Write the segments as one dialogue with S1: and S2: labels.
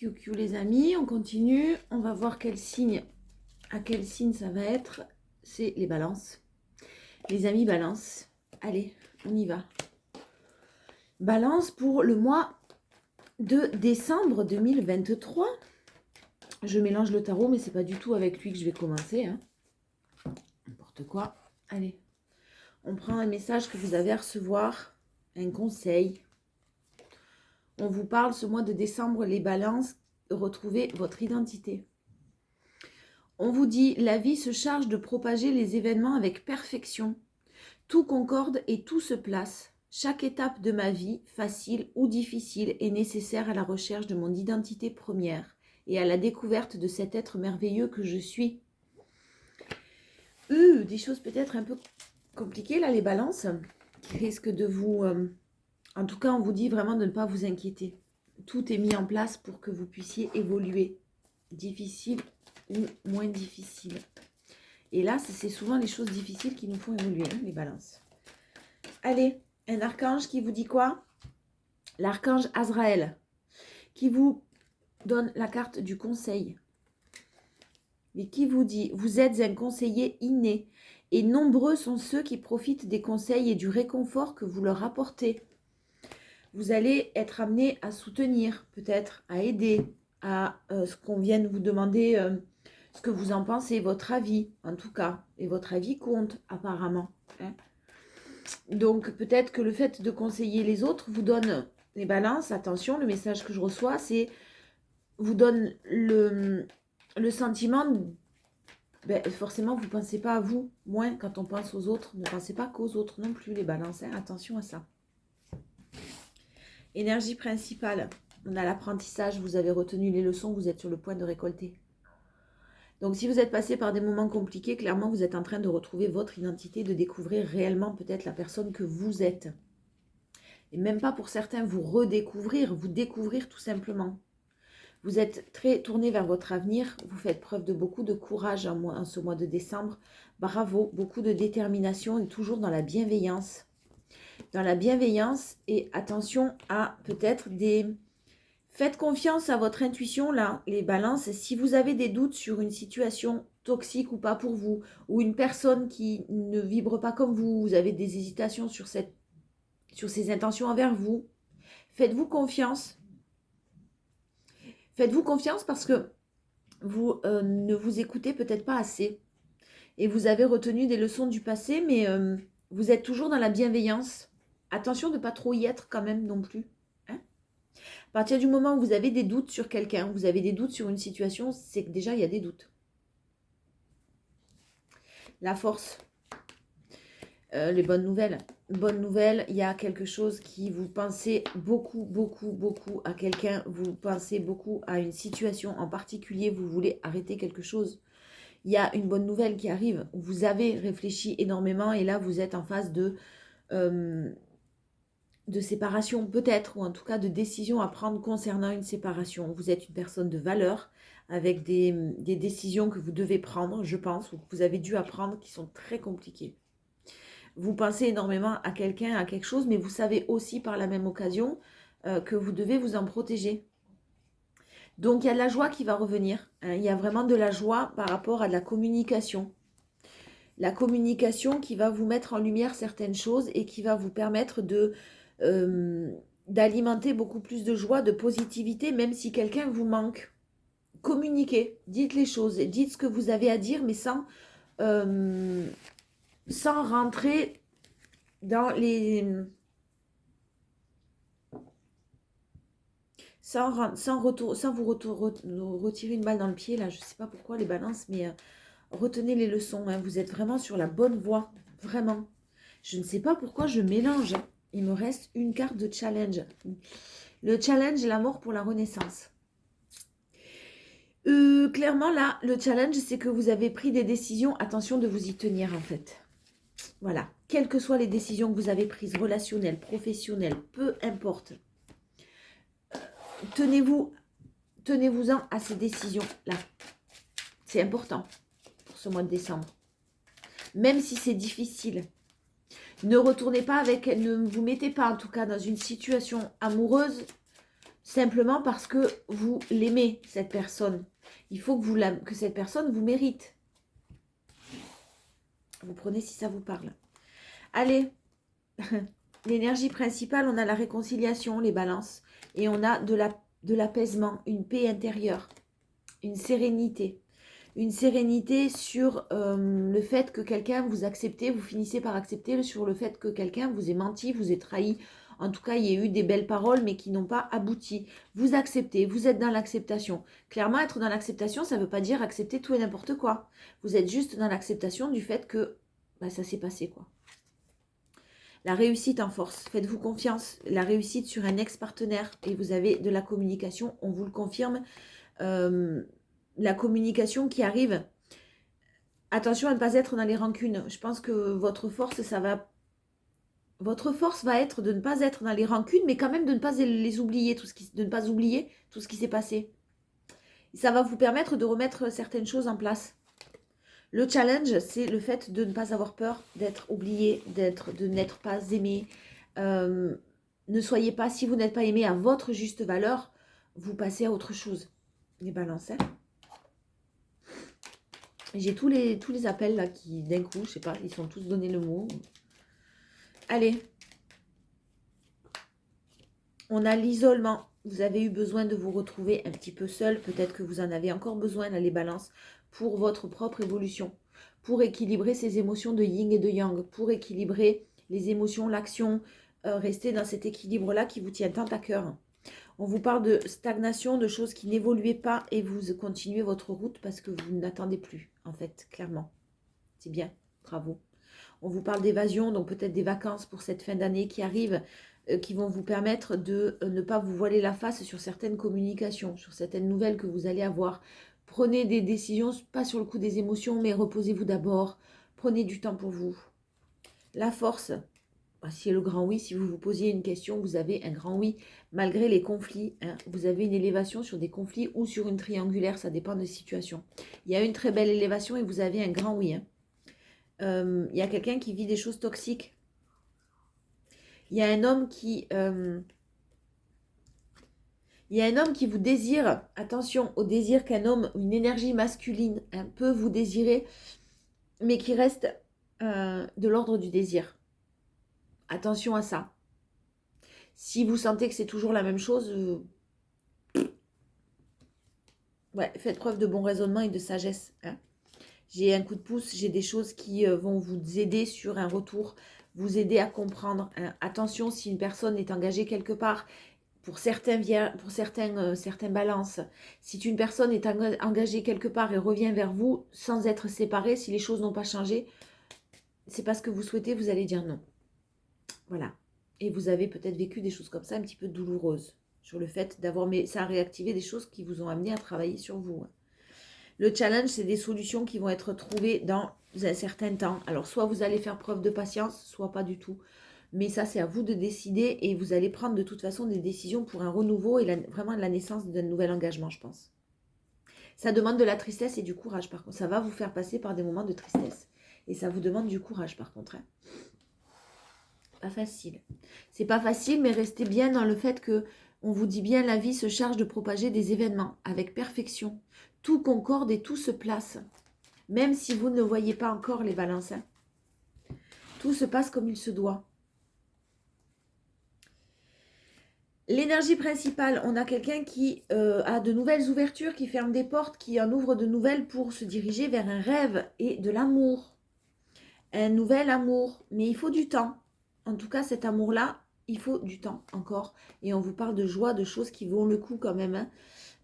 S1: QQ les amis, on continue. On va voir quel signe, à quel signe ça va être. C'est les balances. Les amis balance. Allez, on y va. Balance pour le mois de décembre 2023. Je mélange le tarot, mais c'est pas du tout avec lui que je vais commencer. Hein. N'importe quoi. Allez. On prend un message que vous avez à recevoir. Un conseil. On vous parle ce mois de décembre, les balances, retrouvez votre identité. On vous dit, la vie se charge de propager les événements avec perfection. Tout concorde et tout se place. Chaque étape de ma vie, facile ou difficile, est nécessaire à la recherche de mon identité première et à la découverte de cet être merveilleux que je suis. Des choses peut-être un peu compliquées là, les balances, qui risquent de vous... En tout cas, on vous dit vraiment de ne pas vous inquiéter. Tout est mis en place pour que vous puissiez évoluer. Difficile ou moins difficile. Et là, c'est souvent les choses difficiles qui nous font évoluer, hein, les balances. Allez, un archange qui vous dit quoi? L'archange Azraël, qui vous donne la carte du conseil. Et qui vous dit, vous êtes un conseiller inné. Et nombreux sont ceux qui profitent des conseils et du réconfort que vous leur apportez. Vous allez être amené à soutenir, peut-être à aider, à ce qu'on vienne vous demander, ce que vous en pensez, votre avis, en tout cas. Et votre avis compte, apparemment. Hein. Donc, peut-être que le fait de conseiller les autres vous donne les balances. Attention, le message que je reçois, c'est vous donne le sentiment... forcément, vous ne pensez pas à vous. Moins quand on pense aux autres. Ne pensez pas qu'aux autres non plus, les balances. Hein. Attention à ça. Énergie principale, on a l'apprentissage, vous avez retenu les leçons, vous êtes sur le point de récolter. Donc si vous êtes passé par des moments compliqués, clairement vous êtes en train de retrouver votre identité, de découvrir réellement peut-être la personne que vous êtes. Et même pas pour certains vous redécouvrir, vous découvrir tout simplement. Vous êtes très tourné vers votre avenir, vous faites preuve de beaucoup de courage en ce mois de décembre. Bravo, beaucoup de détermination et toujours dans la bienveillance. Dans la bienveillance et attention à peut-être des... Faites confiance à votre intuition là, les balances. Si vous avez des doutes sur une situation toxique ou pas pour vous, ou une personne qui ne vibre pas comme vous, vous avez des hésitations sur ses intentions envers vous, faites-vous confiance. Faites-vous confiance parce que vous ne vous écoutez peut-être pas assez. Et vous avez retenu des leçons du passé, mais vous êtes toujours dans la bienveillance. Attention de ne pas trop y être quand même non plus. Hein. À partir du moment où vous avez des doutes sur quelqu'un, vous avez des doutes sur une situation, c'est que déjà il y a des doutes. La force. Les bonnes nouvelles. Bonne nouvelle, il y a quelque chose qui vous pensez beaucoup à quelqu'un. Vous pensez beaucoup à une situation en particulier. Vous voulez arrêter quelque chose. Il y a une bonne nouvelle qui arrive. Vous avez réfléchi énormément et là vous êtes en phase de séparation peut-être, ou en tout cas de décision à prendre concernant une séparation. Vous êtes une personne de valeur avec des décisions que vous devez prendre, je pense, ou que vous avez dû apprendre qui sont très compliquées. Vous pensez énormément à quelqu'un, à quelque chose, mais vous savez aussi par la même occasion que vous devez vous en protéger. Donc il y a de la joie qui va revenir. Hein. Il y a vraiment de la joie par rapport à de la communication. La communication qui va vous mettre en lumière certaines choses et qui va vous permettre d'alimenter beaucoup plus de joie, de positivité, même si quelqu'un vous manque. Communiquez, dites les choses, dites ce que vous avez à dire, mais sans rentrer dans les... Sans vous retirer une balle dans le pied, là, je ne sais pas pourquoi les balances, mais retenez les leçons, hein, vous êtes vraiment sur la bonne voie, vraiment. Je ne sais pas pourquoi je mélange, il me reste une carte de challenge. Le challenge, la mort pour la renaissance. Clairement, là, le challenge, c'est que vous avez pris des décisions, attention de vous y tenir, en fait. Voilà, quelles que soient les décisions que vous avez prises, relationnelles, professionnelles, peu importe. Tenez-vous-en à ces décisions-là. C'est important pour ce mois de décembre. Même si c'est difficile. Ne retournez pas ne vous mettez pas en tout cas dans une situation amoureuse simplement parce que vous l'aimez, cette personne. Il faut que cette personne vous mérite. Vous prenez si ça vous parle. Allez, l'énergie principale, on a la réconciliation, les balances. Et on a de l'apaisement, une paix intérieure, une sérénité. Une sérénité sur le fait que quelqu'un vous accepte, vous finissez par accepter sur le fait que quelqu'un vous ait menti, vous ait trahi. En tout cas, il y a eu des belles paroles, mais qui n'ont pas abouti. Vous acceptez, vous êtes dans l'acceptation. Clairement, être dans l'acceptation, ça ne veut pas dire accepter tout et n'importe quoi. Vous êtes juste dans l'acceptation du fait que bah, ça s'est passé, quoi. La réussite en force, faites-vous confiance. La réussite sur un ex-partenaire et vous avez de la communication, on vous le confirme. La communication qui arrive. Attention à ne pas être dans les rancunes. Je pense que votre force va être de ne pas être dans les rancunes, mais quand même de ne pas les oublier, de ne pas oublier tout ce qui s'est passé. Ça va vous permettre de remettre certaines choses en place. Le challenge, c'est le fait de ne pas avoir peur d'être oublié, de n'être pas aimé. Ne soyez pas, si vous n'êtes pas aimé à votre juste valeur, vous passez à autre chose. Les balances, hein. J'ai tous les appels là qui, d'un coup, je sais pas, ils sont tous donnés le mot. Allez. On a l'isolement. Vous avez eu besoin de vous retrouver un petit peu seul. Peut-être que vous en avez encore besoin, là, les balances, pour votre propre évolution. Pour équilibrer ces émotions de yin et de yang. Pour équilibrer les émotions, l'action. Rester dans cet équilibre-là qui vous tient tant à cœur. On vous parle de stagnation, de choses qui n'évoluaient pas et vous continuez votre route parce que vous n'attendez plus, en fait, clairement. C'est bien, bravo. On vous parle d'évasion, donc peut-être des vacances pour cette fin d'année qui arrive, qui vont vous permettre de ne pas vous voiler la face sur certaines communications, sur certaines nouvelles que vous allez avoir. Prenez des décisions, pas sur le coup des émotions, mais reposez-vous d'abord. Prenez du temps pour vous. La force. Si le grand oui, si vous vous posiez une question, vous avez un grand oui, malgré les conflits. Hein, vous avez une élévation sur des conflits ou sur une triangulaire, ça dépend des situations. Il y a une très belle élévation et vous avez un grand oui. Hein. Il y a quelqu'un qui vit des choses toxiques. Il y a un homme qui... il y a un homme qui vous désire. Attention au désir qu'un homme, une énergie masculine, peut vous désirer, mais qui reste de l'ordre du désir. Attention à ça. Si vous sentez que c'est toujours la même chose, ouais, faites preuve de bon raisonnement et de sagesse. Hein. J'ai un coup de pouce, j'ai des choses qui vont vous aider sur un retour, vous aider à comprendre. Hein. Attention, si une personne est engagée quelque part, pour certains balances, si une personne est engagée quelque part et revient vers vous sans être séparée, si les choses n'ont pas changé, c'est parce que vous souhaitez, vous allez dire non. Voilà. Et vous avez peut-être vécu des choses comme ça, un petit peu douloureuses, sur le fait d'avoir... Mais ça a réactivé des choses qui vous ont amené à travailler sur vous. Le challenge, c'est des solutions qui vont être trouvées dans un certain temps. Alors, soit vous allez faire preuve de patience, soit pas du tout. Mais ça, c'est à vous de décider et vous allez prendre de toute façon des décisions pour un renouveau et vraiment la naissance d'un nouvel engagement, je pense. Ça demande de la tristesse et du courage, par contre. Ça va vous faire passer par des moments de tristesse. Et ça vous demande du courage, par contre. Hein. Pas facile. C'est pas facile, mais restez bien dans le fait que on vous dit bien la vie se charge de propager des événements avec perfection. Tout concorde et tout se place. Même si vous ne voyez pas encore les balances. Hein. Tout se passe comme il se doit. L'énergie principale, on a quelqu'un qui a de nouvelles ouvertures, qui ferme des portes, qui en ouvre de nouvelles pour se diriger vers un rêve et de l'amour. Un nouvel amour, mais il faut du temps. En tout cas, cet amour-là, il faut du temps encore. Et on vous parle de joie, de choses qui vaut le coup quand même. Hein.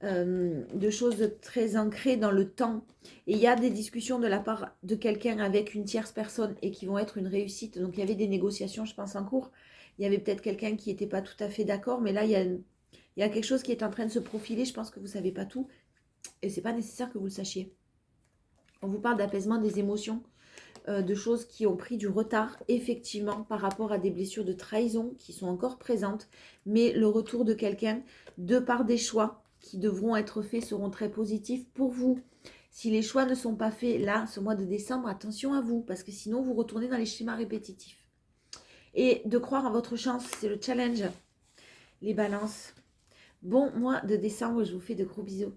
S1: De choses très ancrées dans le temps. Et il y a des discussions de la part de quelqu'un avec une tierce personne et qui vont être une réussite. Donc, il y avait des négociations, je pense, en cours. Il y avait peut-être quelqu'un qui n'était pas tout à fait d'accord, mais là, il y a quelque chose qui est en train de se profiler. Je pense que vous ne savez pas tout. Et ce n'est pas nécessaire que vous le sachiez. On vous parle d'apaisement des émotions, de choses qui ont pris du retard, effectivement, par rapport à des blessures de trahison qui sont encore présentes. Mais le retour de quelqu'un, de par des choix qui devront être faits, seront très positifs pour vous. Si les choix ne sont pas faits là, ce mois de décembre, attention à vous, parce que sinon, vous retournez dans les schémas répétitifs. Et de croire en votre chance, c'est le challenge. Les balances. Bon mois de décembre, je vous fais de gros bisous.